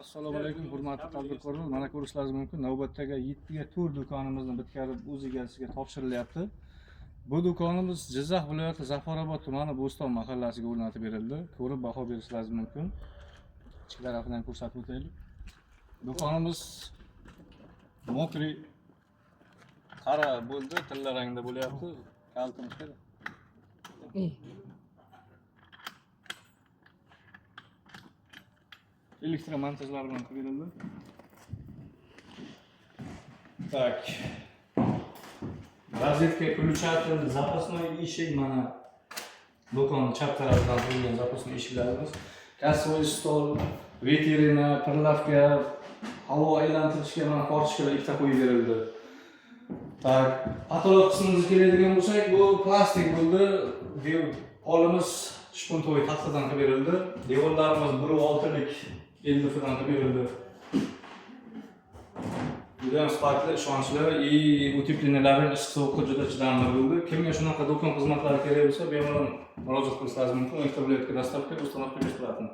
Assalomu alaykum, hurmatli tadbirkorlar. Mana ko'rishlaringiz mumkin, navbatdagi 7 ga to'rt do'konimizni bitkazib o'z egasiga topshirilyapti. Bu do'konimiz Jizzax viloyati Zafarobod tumani Bo'ston mahallasiga o'rnatib berildi. Ko'rib baho berishlaringiz mumkin. Ichki tarafidan ko'rsatib o'taylik. Do'konimiz mokri qora bo'ldi, tilla rangda bo'lyapti. Kaltimiz qara. Elektromontajlar bilan qurildi. Так. Розетка включатель, запасной eshik mana do'kon chap tarafidan qo'yilgan запасной eshiklarimiz. Kassовый stol, vitrina, pirlavka, havo aylantirishga mana korchkalar ikkita qo'yib berildi. Так, patolog qismimizga keladigan bo'lsak, bu plastik bo'ldi. Polimiz shpuntoy taxtadan qilib berildi. Devorlarimiz 1.6lik eldifidan qilib berildi. Juda ham sifatli, ishonchli, utepleniyalari issiq sovuqqa juda chidamli bo'ldi. Kimga shunaqa do'kon xizmatlari kerak bo'lsa, bemalol murojaat qilishlaringiz mumkin. Elektroviloyatga dostavka, uстановка beplatно.